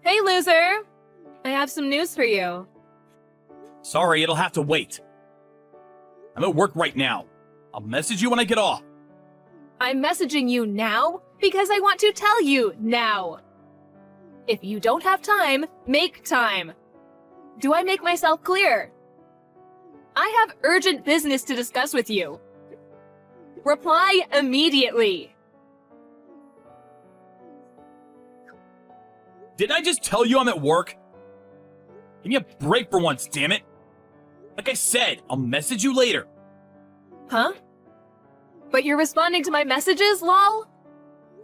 Hey, loser! I have some news for you. Sorry, it'll have to wait. I'm at work right now. I'll message you when I get off. I'm messaging you now because I want to tell you now. If you don't have time, make time. Do I make myself clear? I have urgent business to discuss with you. Reply immediately. Didn't I just tell you I'm at work? Give me a break for once, damn it. Like I said, I'll message you later. Huh? But you're responding to my messages, lol?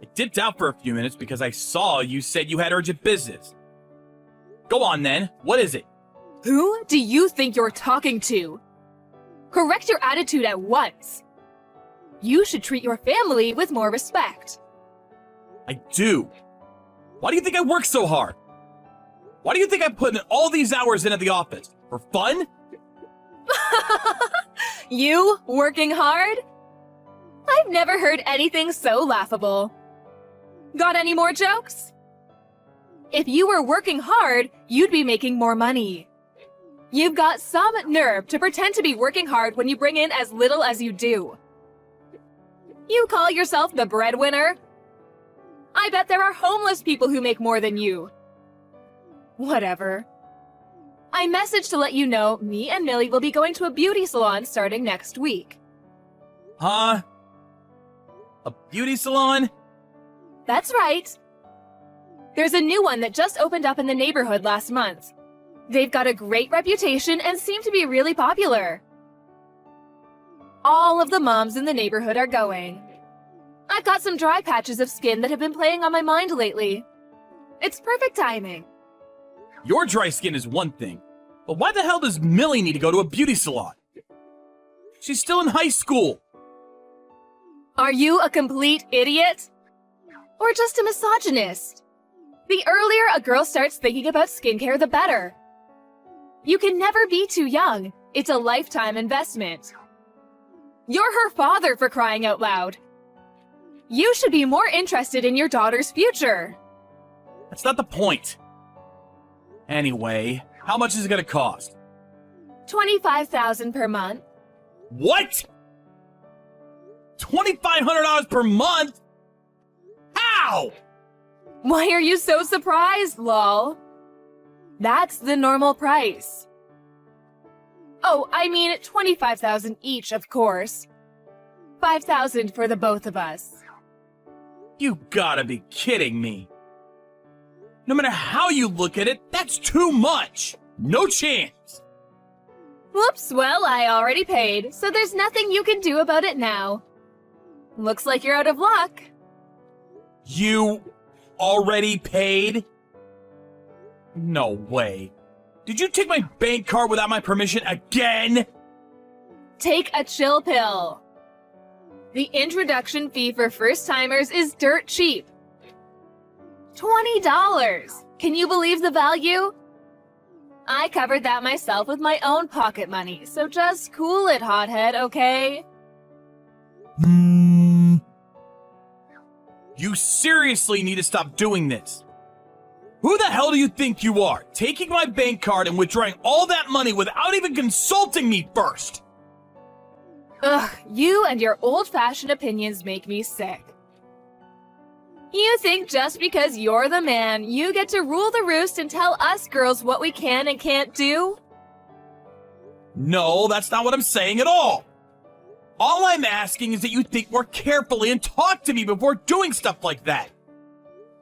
I dipped out for a few minutes because I saw you said you had urgent business. Go on then, what is it? Who do you think you're talking to? Correct your attitude at once. You should treat your family with more respect. I do. Why do you think I work so hard? Why do you think I'm putting all these hours in at the office? For fun? You working hard? I've never heard anything so laughable. Got any more jokes? If you were working hard, you'd be making more money. You've got some nerve to pretend to be working hard when you bring in as little as you do. You call yourself the breadwinner? I bet there are homeless people who make more than you. Whatever. I messaged to let you know me and Millie will be going to a beauty salon starting next week. Huh? A beauty salon? That's right. There's a new one that just opened up in the neighborhood last month. They've got a great reputation and seem to be really popular. All of the moms in the neighborhood are going. I've got some dry patches of skin that have been playing on my mind lately. It's perfect timing. Your dry skin is one thing, but why the hell does Millie need to go to a beauty salon? She's still in high school. Are you a complete idiot? Or just a misogynist? The earlier a girl starts thinking about skincare, the better. You can never be too young. It's a lifetime investment. You're her father, for crying out loud. You should be more interested in your daughter's future. That's not the point. Anyway, how much is it gonna cost? $25,000 per month. What? $2,500 per month? How? Why are you so surprised, lol? That's the normal price. Oh, I mean $25,000 each, of course. $5,000 for the both of us. You gotta be kidding me. No matter how you look at it, that's too much. No chance. Whoops, well, I already paid, so there's nothing you can do about it now. Looks like you're out of luck. You already paid? No way. Did you take my bank card without my permission again? Take a chill pill. The introduction fee for first-timers is dirt cheap. $20! Can you believe the value? I covered that myself with my own pocket money, so just cool it, hothead, okay? You seriously need to stop doing this. Who the hell do you think you are, taking my bank card and withdrawing all that money without even consulting me first? Ugh, you and your old-fashioned opinions make me sick. You think just because you're the man, you get to rule the roost and tell us girls what we can and can't do? No, that's not what I'm saying at all. All I'm asking is that you think more carefully and talk to me before doing stuff like that.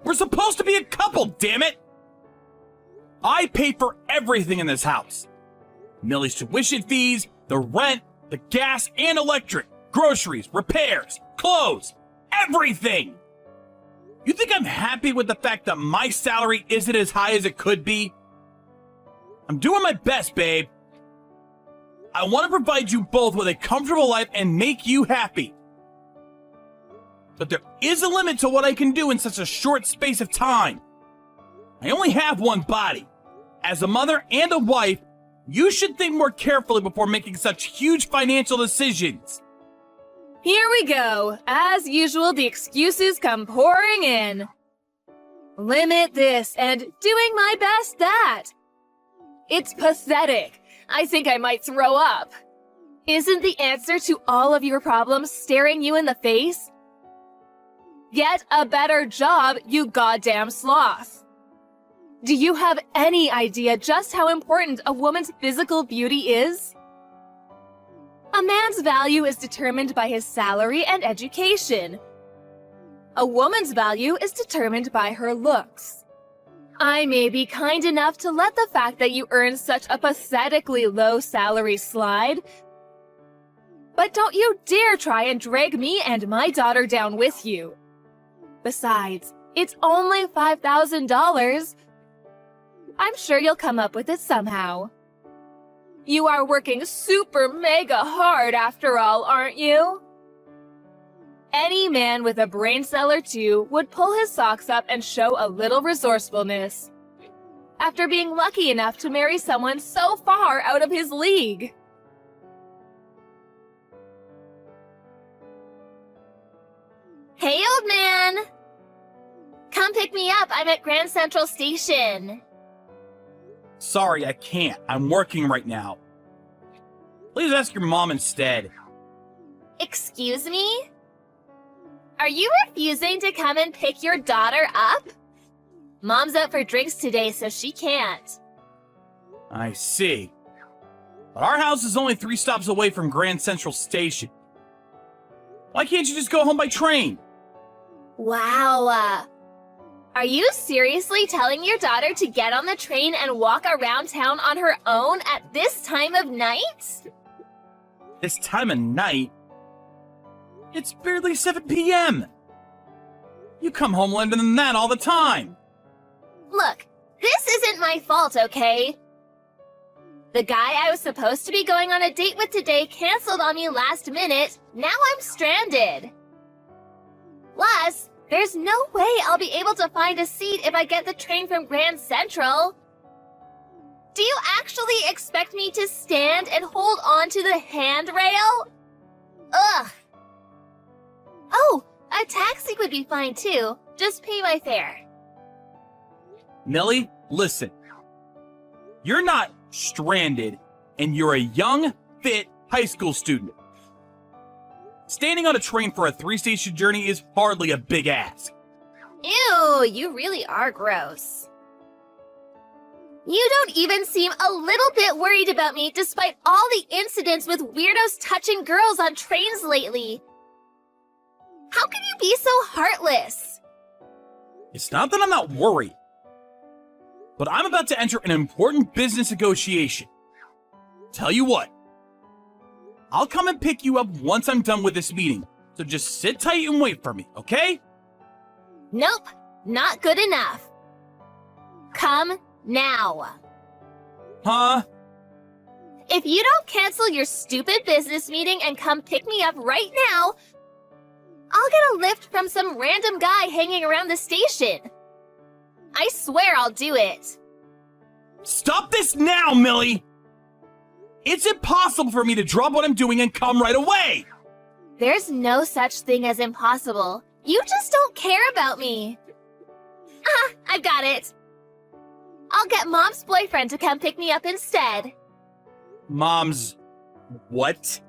We're supposed to be a couple, damn it! I pay for everything in this house. Millie's tuition fees, the rent, the gas and electric, groceries, repairs, clothes, everything! You think I'm happy with the fact that my salary isn't as high as it could be? I'm doing my best, babe. I want to provide you both with a comfortable life and make you happy. But there is a limit to what I can do in such a short space of time. I only have one body. As a mother and a wife, you should think more carefully before making such huge financial decisions. Here we go. As usual, the excuses come pouring in. limit this and doing my best that. It's pathetic. I think I might throw up. Isn't the answer to all of your problems staring you in the face? Get a better job, you goddamn sloth. Do you have any idea just how important a woman's physical beauty is? A man's value is determined by his salary and education. A woman's value is determined by her looks. I may be kind enough to let the fact that you earn such a pathetically low salary slide, but don't you dare try and drag me and my daughter down with you. Besides, it's only $5,000. I'm sure you'll come up with it somehow. You are working super mega hard after all, aren't you? Any man with a brain cell or two would pull his socks up and show a little resourcefulness after being lucky enough to marry someone so far out of his league. Hey, old man! Come pick me up. I'm at Grand Central Station. Sorry, I can't. I'm working right now. Please ask your mom instead. Excuse me? Are you refusing to come and pick your daughter up? Mom's out for drinks today, so she can't. I see. But our house is only 3 stops away from Grand Central Station. Why can't you just go home by train? Wow. Are you seriously telling your daughter to get on the train and walk around town on her own at this time of night? This time of night? It's barely 7 p.m. You come home later than that all the time. Look, this isn't my fault, okay? The guy I was supposed to be going on a date with today canceled on me last minute. Now I'm stranded. Plus, there's no way I'll be able to find a seat if I get the train from Grand Central. Do you actually expect me to stand and hold on to the handrail? Ugh. Oh, a taxi would be fine too. Just pay my fare. Millie, listen. You're not stranded, and you're a young, fit high school student. Standing on a train for a 3-station journey is hardly a big ask. Ew, you really are gross. You don't even seem a little bit worried about me despite all the incidents with weirdos touching girls on trains lately. How can you be so heartless? It's not that I'm not worried, but I'm about to enter an important business negotiation. Tell you what, I'll come and pick you up once I'm done with this meeting, so just sit tight and wait for me, okay? Nope, not good enough. Come now. Huh? If you don't cancel your stupid business meeting and come pick me up right now, I'll get a lift from some random guy hanging around the station. I swear I'll do it. Stop this now, Millie! It's impossible for me to drop what I'm doing and come right away! There's no such thing as impossible. You just don't care about me. Ah, I've got it. I'll get Mom's boyfriend to come pick me up instead. Mom's... what?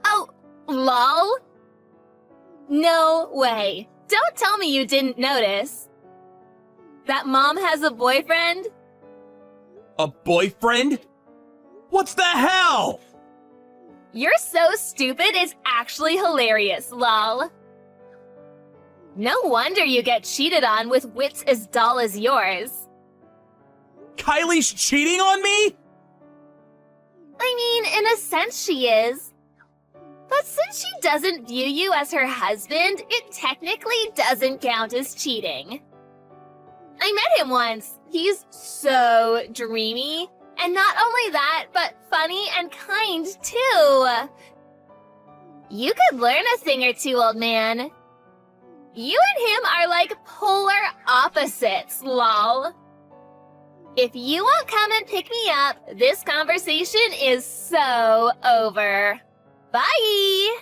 Oh, lol? No way. Don't tell me you didn't notice. That Mom has a boyfriend? A boyfriend? What's the hell? You're so stupid, it's actually hilarious, lol. No wonder you get cheated on with wits as dull as yours. Kylie's cheating on me? I mean, in a sense she is. But since she doesn't view you as her husband, it technically doesn't count as cheating. I met him once. He's so dreamy. And not only that, but funny and kind, too. You could learn a thing or two, old man. You and him are like polar opposites, lol. If you won't come and pick me up, this conversation is so over. Bye!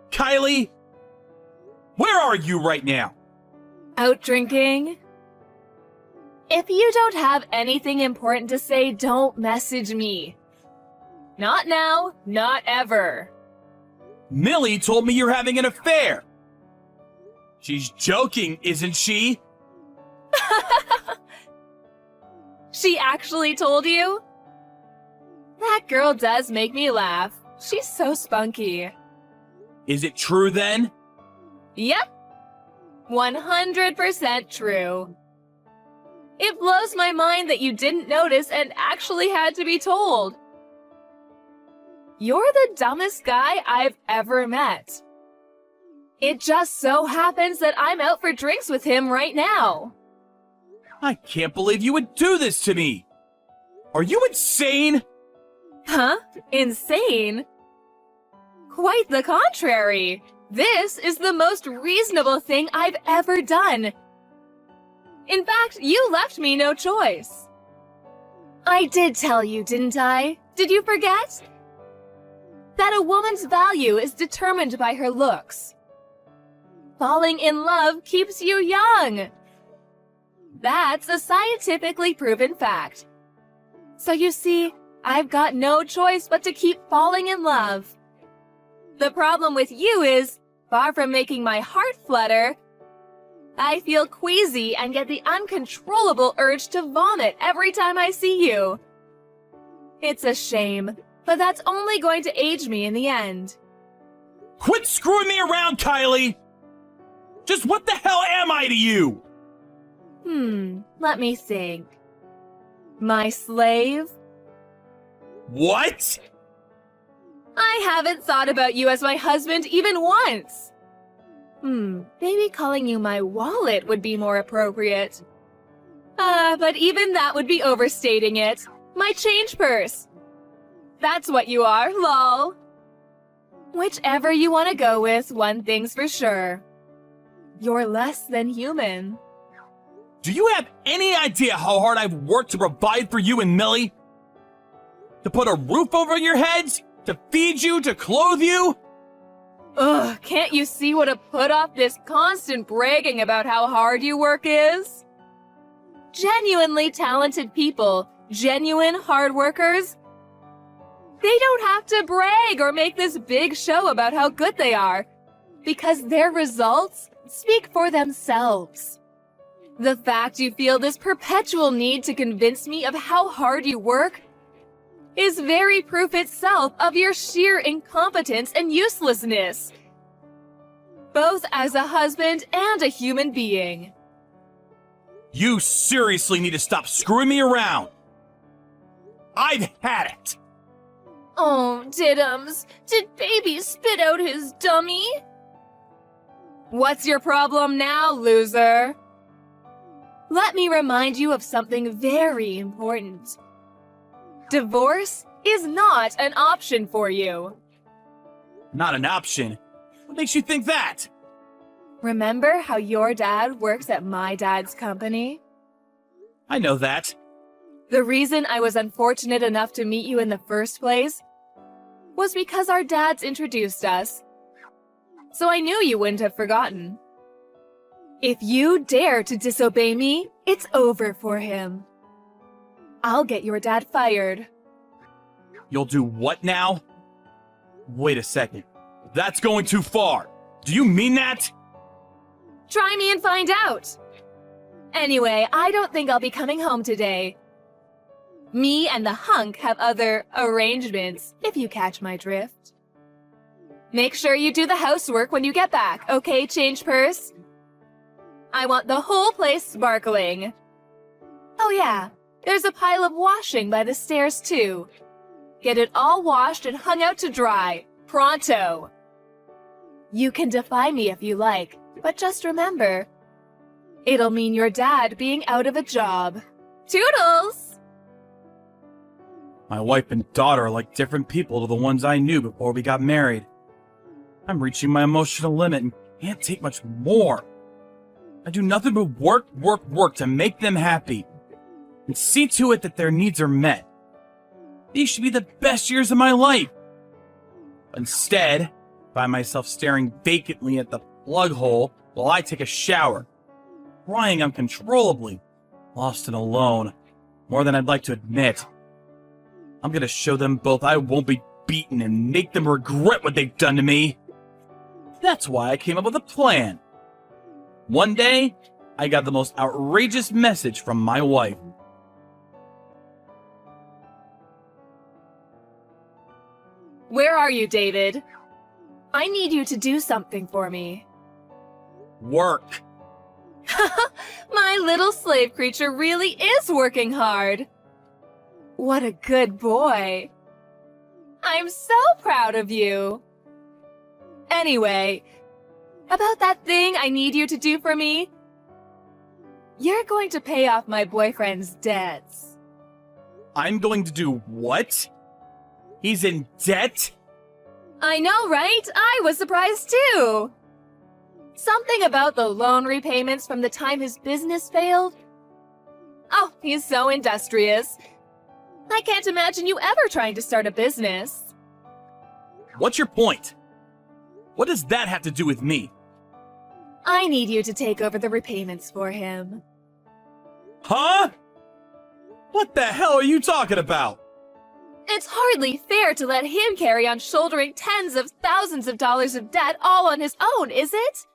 Kylie, are you right now? Out drinking? If you don't have anything important to say, don't message me. Not now, not ever. Millie told me you're having an affair. She's joking, isn't she? She actually told you? That girl does make me laugh. She's so spunky. Is it true then? Yep. 100% true. It blows my mind that you didn't notice and actually had to be told. You're the dumbest guy I've ever met. It just so happens that I'm out for drinks with him right now. I can't believe you would do this to me. Are you insane? Huh? Insane? Quite the contrary. This is the most reasonable thing I've ever done. In fact, you left me no choice. I did tell you, didn't I? Did you forget? That a woman's value is determined by her looks. Falling in love keeps you young. That's a scientifically proven fact. So you see, I've got no choice but to keep falling in love. The problem with you is, far from making my heart flutter, I feel queasy and get the uncontrollable urge to vomit every time I see you. It's a shame, but that's only going to age me in the end. Quit screwing me around, Kylie! Just what the hell am I to you? Let me think. My slave? What? I haven't thought about you as my husband even once. Maybe calling you my wallet would be more appropriate. But even that would be overstating it. My change purse. That's what you are, lol. Whichever you want to go with, one thing's for sure. You're less than human. Do you have any idea how hard I've worked to provide for you and Millie? To put a roof over your heads? To feed you? To clothe you? Ugh, can't you see what a put-off this constant bragging about how hard you work is? Genuinely talented people, genuine hard workers, they don't have to brag or make this big show about how good they are, because their results speak for themselves. The fact you feel this perpetual need to convince me of how hard you work is very proof itself of your sheer incompetence and uselessness, both as a husband and a human being. You seriously need to stop screwing me around. I've had it. Oh, Diddums, did baby spit out his dummy? What's your problem now, loser? Let me remind you of something very important. Divorce is not an option for you. Not an option? What makes you think that? Remember how your dad works at my dad's company? I know that. The reason I was unfortunate enough to meet you in the first place was because our dads introduced us. So I knew you wouldn't have forgotten. If you dare to disobey me, it's over for him. I'll get your dad fired. You'll do what now? Wait a second. That's going too far. Do you mean that? Try me and find out. Anyway, I don't think I'll be coming home today. Me and the hunk have other arrangements, if you catch my drift. Make sure you do the housework when you get back, okay, change purse? I want the whole place sparkling. Oh yeah, there's a pile of washing by the stairs too. Get it all washed and hung out to dry, pronto. You can defy me if you like, but just remember, it'll mean your dad being out of a job. Toodles! My wife and daughter are like different people to the ones I knew before we got married. I'm reaching my emotional limit and can't take much more. I do nothing but work to make them happy and see to it that their needs are met. These should be the best years of my life. Instead, I find myself staring vacantly at the plug hole while I take a shower, crying uncontrollably, lost and alone, more than I'd like to admit. I'm gonna show them both I won't be beaten and make them regret what they've done to me. That's why I came up with a plan. One day, I got the most outrageous message from my wife. Where are you, David? I need you to do something for me. Work. My little slave creature really is working hard. What a good boy. I'm so proud of you. Anyway, about that thing I need you to do for me, you're going to pay off my boyfriend's debts. I'm going to do what? He's in debt? I know, right? I was surprised too. Something about the loan repayments from the time his business failed. Oh, he's so industrious. I can't imagine you ever trying to start a business. What's your point? What does that have to do with me? I need you to take over the repayments for him. Huh? What the hell are you talking about? It's hardly fair to let him carry on shouldering tens of thousands of dollars of debt all on his own, is it?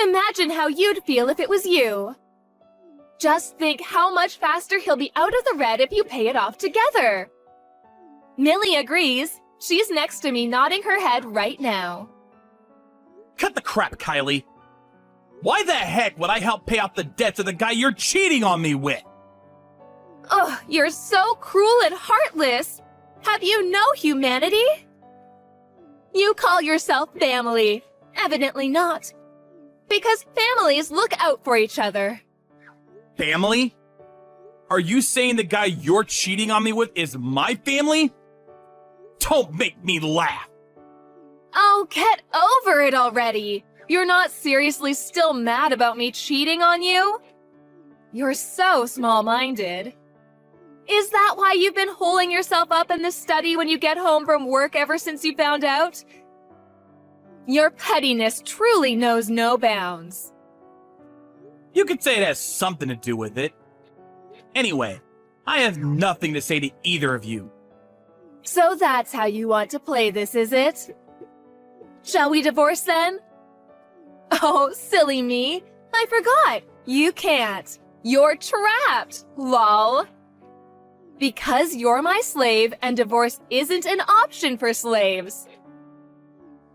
Imagine how you'd feel if it was you. Just think how much faster he'll be out of the red if you pay it off together. Millie agrees. She's next to me nodding her head right now. Cut the crap, Kylie. Why the heck would I help pay off the debts of the guy you're cheating on me with? Ugh, you're so cruel and heartless. Have you no humanity? You call yourself family. Evidently not. Because families look out for each other. Family? Are you saying the guy you're cheating on me with is my family? Don't make me laugh. Oh, get over it already. You're not seriously still mad about me cheating on you? You're so small-minded. Is that why you've been holding yourself up in the study when you get home from work ever since you found out? Your pettiness truly knows no bounds. You could say it has something to do with it. Anyway, I have nothing to say to either of you. So that's how you want to play this, is it? Shall we divorce then? Oh, silly me. I forgot. You can't. You're trapped, lol. Because you're my slave and divorce isn't an option for slaves.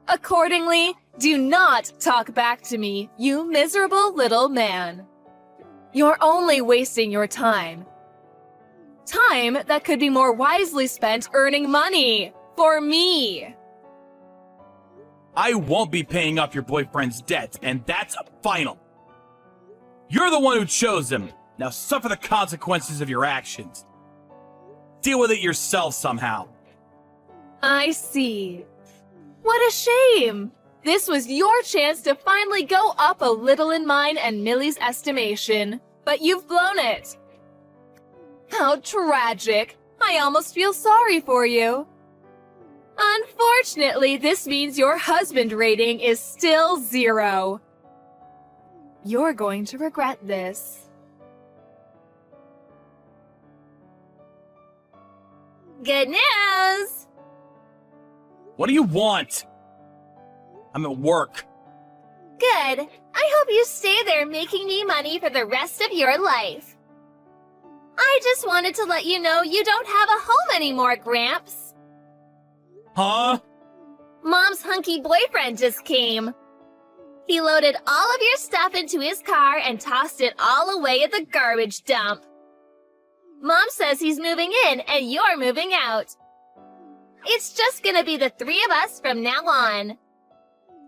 Accordingly, do not talk back to me, you miserable little man. You're only wasting your time. Time that could be more wisely spent earning money for me. I won't be paying off your boyfriend's debts, and that's final. You're the one who chose him. Now suffer the consequences of your actions. Deal with it yourself somehow. I see. What a shame. This was your chance to finally go up a little in mine and Millie's estimation, but you've blown it. How tragic. I almost feel sorry for you. Unfortunately, this means your husband rating is still 0. You're going to regret this. Good news! What do you want? I'm at work. Good. I hope you stay there making me money for the rest of your life. I just wanted to let you know you don't have a home anymore, Gramps. Huh? Mom's hunky boyfriend just came. He loaded all of your stuff into his car and tossed it all away at the garbage dump. Mom says he's moving in and you're moving out. It's just gonna be the 3 of us from now on.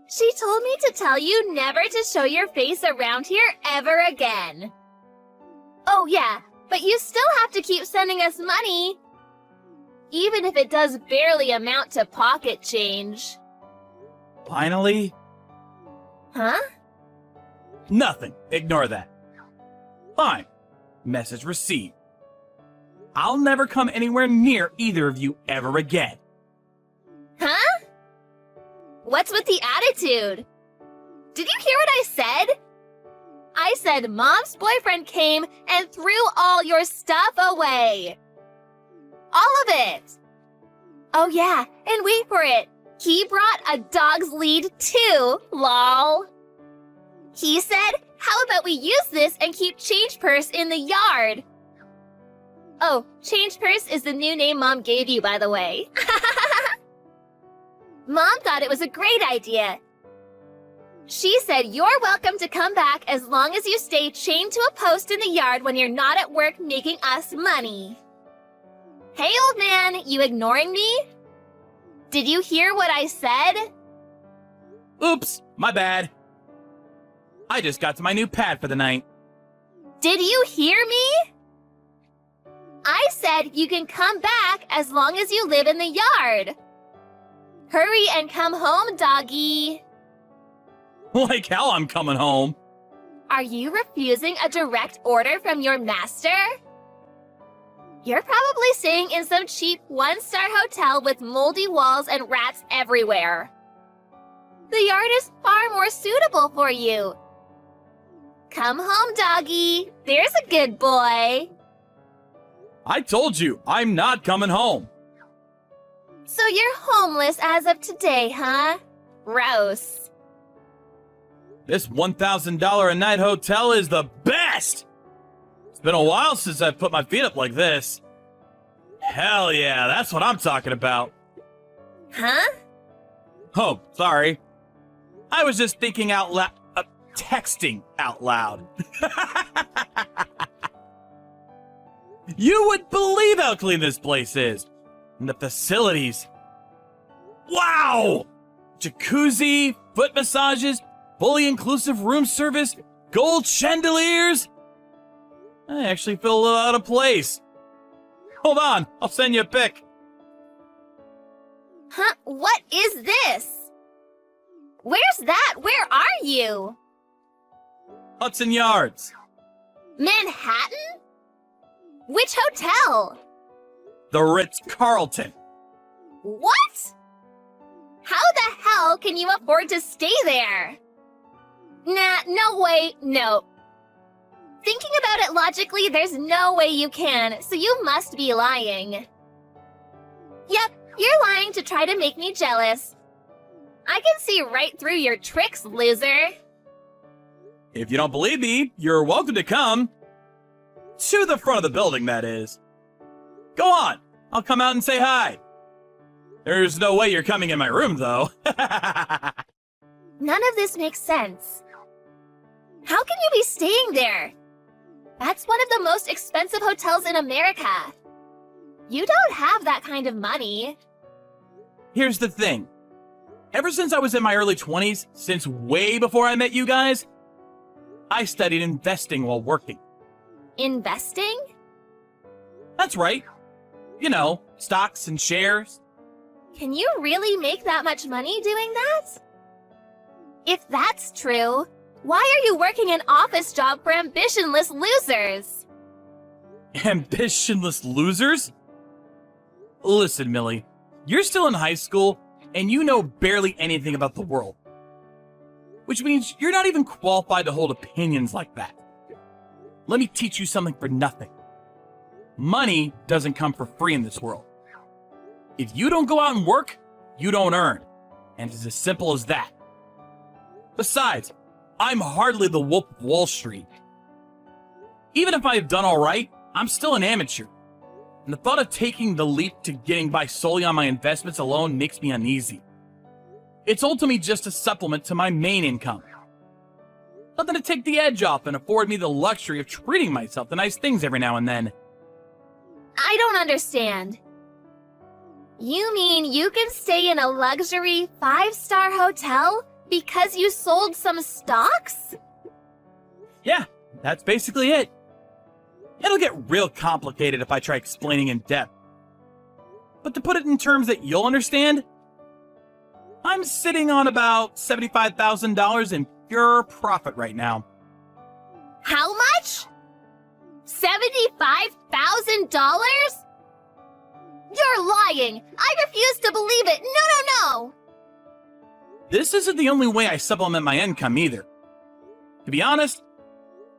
She told me to tell you never to show your face around here ever again. Oh yeah, but you still have to keep sending us money. Even if it does barely amount to pocket change. Finally? Huh? Nothing. Ignore that. Fine. Message received. I'll never come anywhere near either of you ever again. Huh? What's with the attitude? Did you hear what I said? I said Mom's boyfriend came and threw all your stuff away. All of it. Oh yeah, and wait for it. He brought a dog's lead too, lol. He said, how about we use this and keep Change Purse in the yard? Oh, Change Purse is the new name Mom gave you, by the way. Mom thought it was a great idea. She said you're welcome to come back as long as you stay chained to a post in the yard when you're not at work making us money. Hey, old man, you ignoring me? Did you hear what I said? Oops, my bad. I just got to my new pad for the night. Did you hear me? I said you can come back as long as you live in the yard. Hurry and come home, doggy. Like how I'm coming home. Are you refusing a direct order from your master? You're probably staying in some cheap one-star hotel with moldy walls and rats everywhere. The yard is far more suitable for you. Come home, doggy. There's a good boy. I told you, I'm not coming home. So you're homeless as of today, huh? Gross. This $1,000 a night hotel is the best! It's been a while since I've put my feet up like this. Hell yeah, that's what I'm talking about. Huh? Oh, sorry. I was just thinking out loud, texting out loud. You would believe how clean this place is. And the facilities. Wow! Jacuzzi, foot massages, fully inclusive room service, gold chandeliers. I actually feel a little out of place. Hold on, I'll send you a pic. Huh? What is this? Where's that? Where are you? Hudson Yards. Manhattan? Which hotel? The Ritz-Carlton. What? How the hell can you afford to stay there? Nah, no way, no. Thinking about it logically, there's no way you can, so you must be lying. Yep, you're lying to try to make me jealous. I can see right through your tricks, loser. If you don't believe me, you're welcome to come. To the front of the building, that is. Go on, I'll come out and say hi. There's no way you're coming in my room, though. None of this makes sense. How can you be staying there? That's one of the most expensive hotels in America. You don't have that kind of money. Here's the thing. Ever since I was in my early 20s, since way before I met you guys, I studied investing while working. Investing? That's right. You know, stocks and shares. Can you really make that much money doing that? If that's true, why are you working an office job for ambitionless losers? Ambitionless losers? Listen, Millie, you're still in high school, and you know barely anything about the world. Which means you're not even qualified to hold opinions like that. Let me teach you something for nothing. Money doesn't come for free in this world. If you don't go out and work, you don't earn. And it's as simple as that. Besides, I'm hardly the Wolf of Wall Street. Even if I've done all right, I'm still an amateur. And the thought of taking the leap to getting by solely on my investments alone makes me uneasy. It's ultimately just a supplement to my main income. Something to take the edge off and afford me the luxury of treating myself to nice things every now and then. I don't understand. You mean you can stay in a luxury 5-star hotel because you sold some stocks? Yeah, that's basically it. It'll get real complicated if I try explaining in depth. But to put it in terms that you'll understand, I'm sitting on about $75,000 in pure profit right now. How much? $75,000? You're lying! I refuse to believe it! No, no, no! This isn't the only way I supplement my income either. To be honest,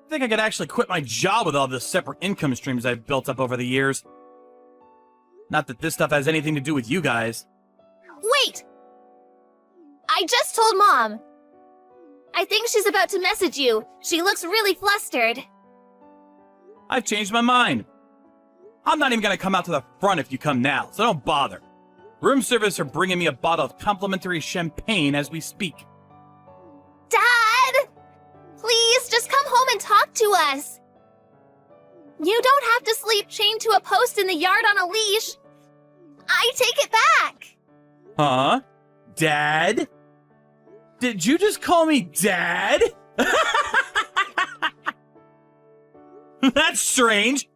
I think I could actually quit my job with all the separate income streams I've built up over the years. Not that this stuff has anything to do with you guys. Wait! I just told Mom. I think she's about to message you. She looks really flustered. I've changed my mind. I'm not even gonna come out to the front if you come now, so don't bother. Room service are bringing me a bottle of complimentary champagne as we speak. Dad! Please, just come home and talk to us. You don't have to sleep chained to a post in the yard on a leash. I take it back. Huh? Dad? Did you just call me Dad? That's strange.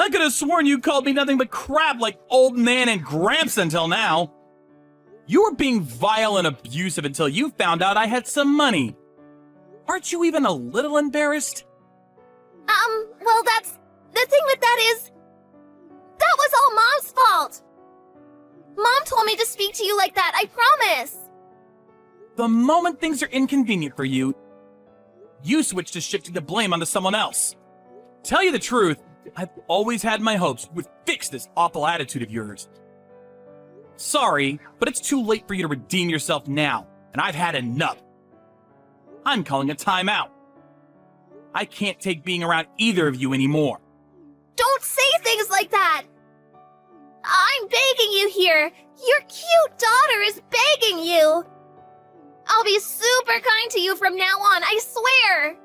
I could have sworn you called me nothing but crap like old man and Gramps until now. You were being vile and abusive until you found out I had some money. Aren't you even a little embarrassed? Well, the thing with that is, that was all Mom's fault. Mom told me to speak to you like that, I promise. The moment things are inconvenient for you, you switch to shifting the blame onto someone else. Tell you the truth, I've always had my hopes you would fix this awful attitude of yours. Sorry, but it's too late for you to redeem yourself now, and I've had enough. I'm calling a timeout. I can't take being around either of you anymore. Don't say things like that. I'm begging you here. Your cute daughter is begging you. I'll be super kind to you from now on, I swear.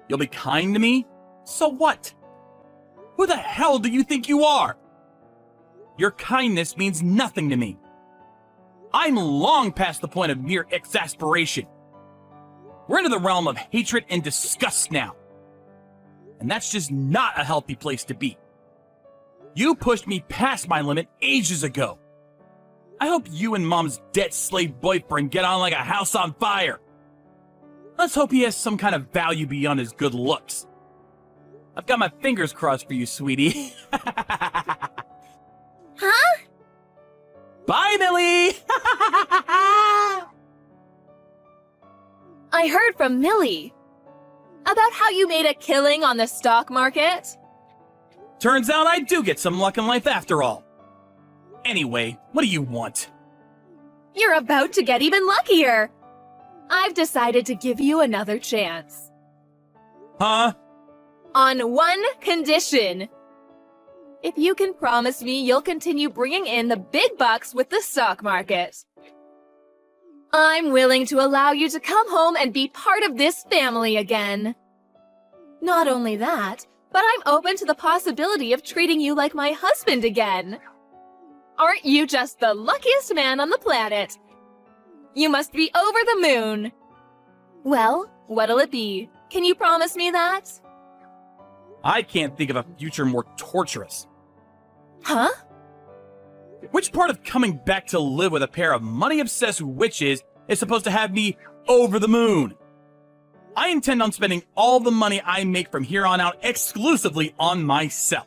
You'll be kind to me? So what? Who the hell do you think you are? Your kindness means nothing to me. I'm long past the point of mere exasperation. We're into the realm of hatred and disgust now. And that's just not a healthy place to be. You pushed me past my limit ages ago. I hope you and Mom's debt slave boyfriend get on like a house on fire. Let's hope he has some kind of value beyond his good looks. I've got my fingers crossed for you, sweetie. Huh? Bye, Millie! I heard from Millie about how you made a killing on the stock market. Turns out I do get some luck in life after all. Anyway, what do you want? You're about to get even luckier. I've decided to give you another chance. Huh? On one condition. If you can promise me you'll continue bringing in the big bucks with the stock market. I'm willing to allow you to come home and be part of this family again. Not only that, but I'm open to the possibility of treating you like my husband again. Aren't you just the luckiest man on the planet? You must be over the moon. Well, what'll it be? Can you promise me that? I can't think of a future more torturous. Huh? Which part of coming back to live with a pair of money-obsessed witches is supposed to have me over the moon? I intend on spending all the money I make from here on out exclusively on myself.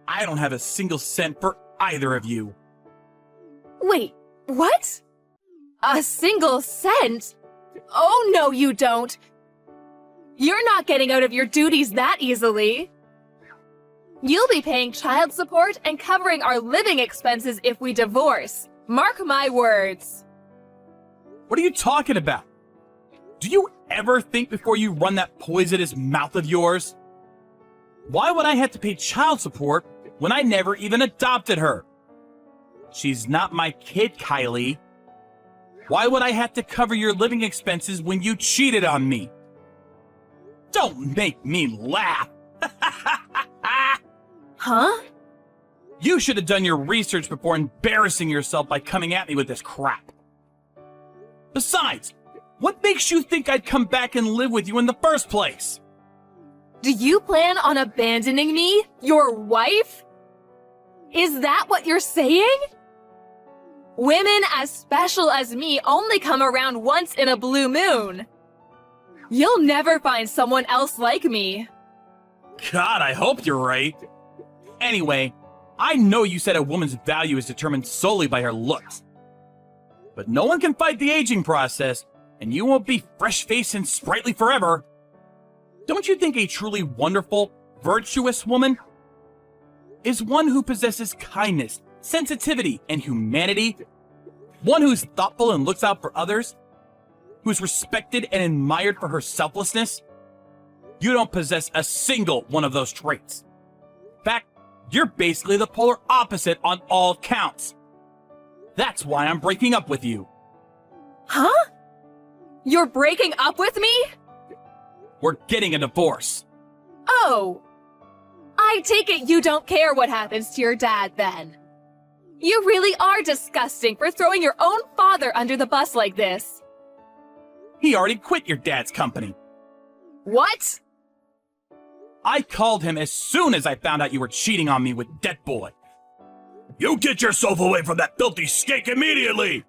I don't have a single cent for either of you. Wait, what? A single cent? Oh, no, you don't. You're not getting out of your duties that easily. You'll be paying child support and covering our living expenses if we divorce. Mark my words. What are you talking about? Do you ever think before you run that poisonous mouth of yours? Why would I have to pay child support when I never even adopted her? She's not my kid, Kylie. Why would I have to cover your living expenses when you cheated on me? Don't make me laugh. Huh? You should have done your research before embarrassing yourself by coming at me with this crap. Besides, what makes you think I'd come back and live with you in the first place? Do you plan on abandoning me, your wife? Is that what you're saying? Women as special as me only come around once in a blue moon. You'll never find someone else like me. God, I hope you're right. Anyway, I know you said a woman's value is determined solely by her looks. but no one can fight the aging process, and you won't be fresh-faced and sprightly forever. Don't you think a truly wonderful, virtuous woman is one who possesses kindness, sensitivity, and humanity? One who's thoughtful and looks out for others? Who's respected and admired for her selflessness? You don't possess a single one of those traits. In fact, you're basically the polar opposite on all counts. That's why I'm breaking up with you. Huh? You're breaking up with me? We're getting a divorce. Oh. I take it you don't care what happens to your dad then. You really are disgusting for throwing your own father under the bus like this. He already quit your dad's company. What? I called him as soon as I found out you were cheating on me with Debt Boy. You get yourself away from that filthy skank immediately!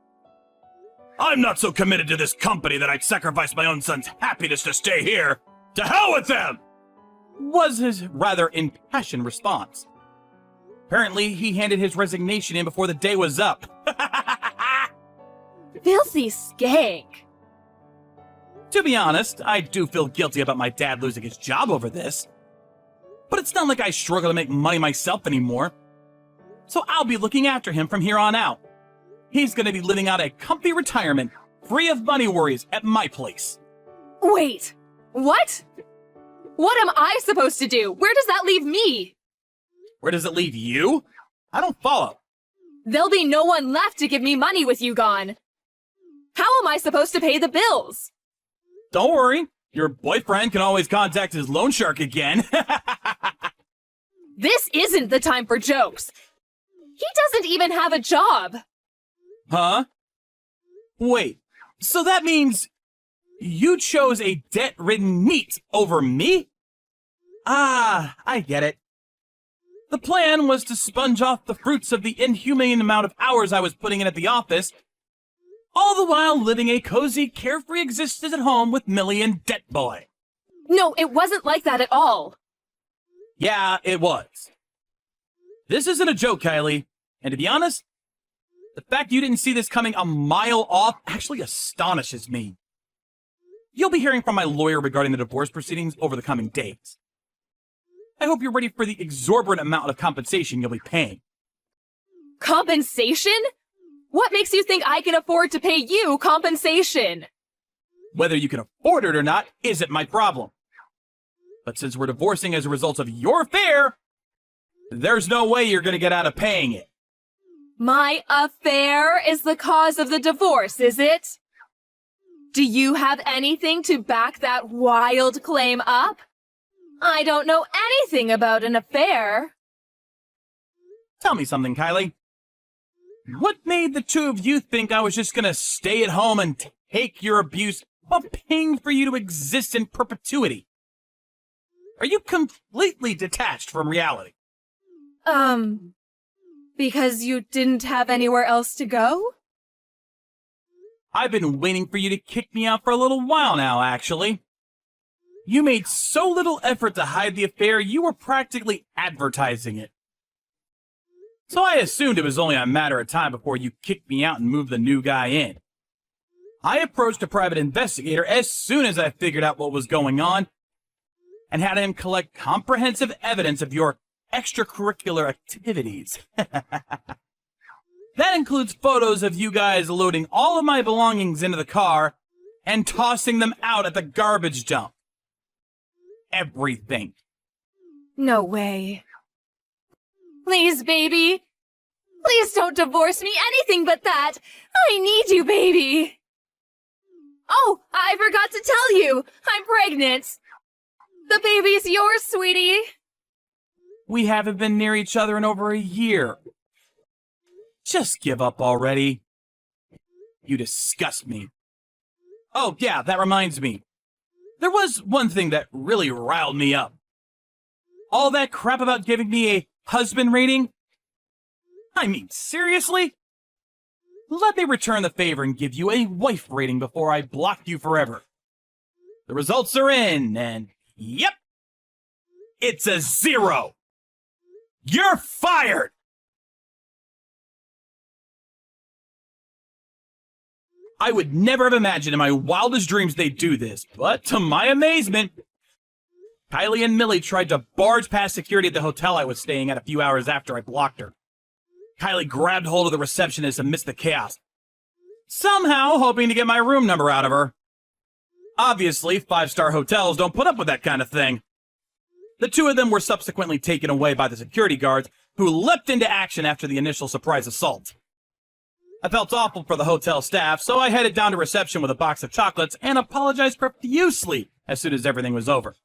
I'm not so committed to this company that I'd sacrifice my own son's happiness to stay here. To hell with them! Was his rather impassioned response. Apparently, he handed his resignation in before the day was up. Filthy skank. To be honest, I do feel guilty about my dad losing his job over this. But it's not like I struggle to make money myself anymore. So I'll be looking after him from here on out. He's gonna be living out a comfy retirement, free of money worries at my place. Wait, what? What am I supposed to do? Where does that leave me? Where does it leave you? I don't follow. There'll be no one left to give me money with you gone. How am I supposed to pay the bills? Don't worry, your boyfriend can always contact his loan shark again. This isn't the time for jokes. He doesn't even have a job. Huh? Wait, so that means you chose a debt-ridden NEET over me? Ah, I get it. The plan was to sponge off the fruits of the inhumane amount of hours I was putting in at the office, all the while living a cozy, carefree existence at home with Millie and Debt Boy. No, it wasn't like that at all. Yeah, it was. This isn't a joke, Kylie, and to be honest, the fact you didn't see this coming a mile off actually astonishes me. You'll be hearing from my lawyer regarding the divorce proceedings over the coming days. I hope you're ready for the exorbitant amount of compensation you'll be paying. Compensation? What makes you think I can afford to pay you compensation? Whether you can afford it or not isn't my problem. But since we're divorcing as a result of your affair, there's no way you're going to get out of paying it. My affair is the cause of the divorce, is it? Do you have anything to back that wild claim up? I don't know anything about an affair. Tell me something, Kylie. What made the two of you think I was just gonna stay at home and take your abuse while paying for you to exist in perpetuity? Are you completely detached from reality? Because you didn't have anywhere else to go? I've been waiting for you to kick me out for a little while now, actually. You made so little effort to hide the affair, you were practically advertising it. So I assumed it was only a matter of time before you kicked me out and moved the new guy in. I approached a private investigator as soon as I figured out what was going on and had him collect comprehensive evidence of your extracurricular activities. That includes photos of you guys loading all of my belongings into the car and tossing them out at the garbage dump. Everything. No way. Please, baby. Please don't divorce me. Anything but that. I need you, baby. Oh, I forgot to tell you. I'm pregnant. The baby's yours, sweetie. We haven't been near each other in over a year. Just give up already. You disgust me. Oh, yeah, that reminds me. There was one thing that really riled me up. All that crap about giving me a husband rating? I mean, seriously? Let me return the favor and give you a wife rating before I block you forever. The results are in, and yep, it's a 0. You're fired! I would never have imagined in my wildest dreams they'd do this, but to my amazement, Kylie and Millie tried to barge past security at the hotel I was staying at a few hours after I blocked her. Kylie grabbed hold of the receptionist amidst the chaos, somehow hoping to get my room number out of her. Obviously, five-star hotels don't put up with that kind of thing. The two of them were subsequently taken away by the security guards, who leapt into action after the initial surprise assault. I felt awful for the hotel staff, so I headed down to reception with a box of chocolates and apologized profusely as soon as everything was over.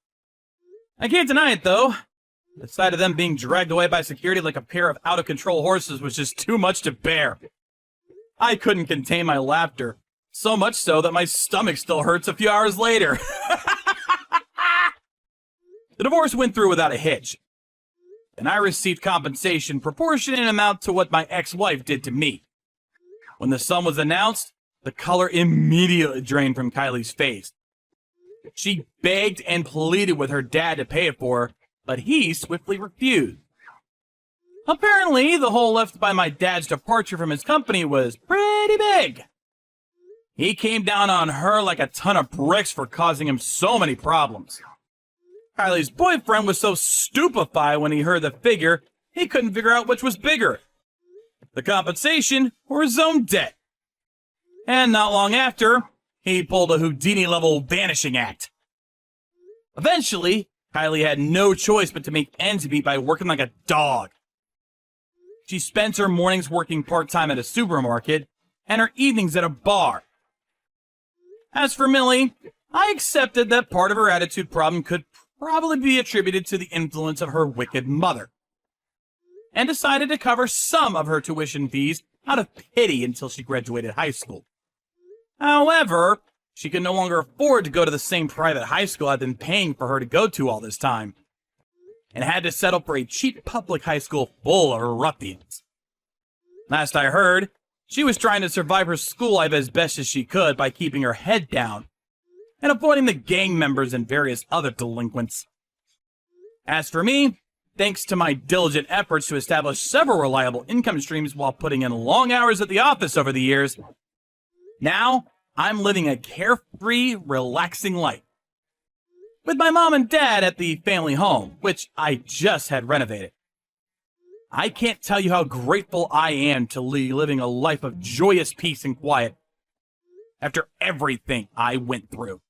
I can't deny it, though. The sight of them being dragged away by security like a pair of out-of-control horses was just too much to bear. I couldn't contain my laughter, so much so that my stomach still hurts a few hours later. The divorce went through without a hitch, and I received compensation proportionate in amount to what my ex-wife did to me. When the sum was announced, the color immediately drained from Kylie's face. She begged and pleaded with her dad to pay it for her, but he swiftly refused. Apparently, the hole left by my dad's departure from his company was pretty big. He came down on her like a ton of bricks for causing him so many problems. Kylie's boyfriend was so stupefied when he heard the figure, he couldn't figure out which was bigger, the compensation or his own debt. And not long after, he pulled a Houdini-level vanishing act. Eventually, Kylie had no choice but to make ends meet by working like a dog. She spent her mornings working part-time at a supermarket and her evenings at a bar. As for Millie, I accepted that part of her attitude problem could probably be attributed to the influence of her wicked mother, and decided to cover some of her tuition fees out of pity until she graduated high school. However, she could no longer afford to go to the same private high school I'd been paying for her to go to all this time, and had to settle for a cheap public high school full of ruffians. Last I heard, she was trying to survive her school life as best as she could by keeping her head down and avoiding the gang members and various other delinquents. As for me, thanks to my diligent efforts to establish several reliable income streams while putting in long hours at the office over the years, now I'm living a carefree, relaxing life. With my mom and dad at the family home, which I just had renovated. I can't tell you how grateful I am to be living a life of joyous peace and quiet after everything I went through.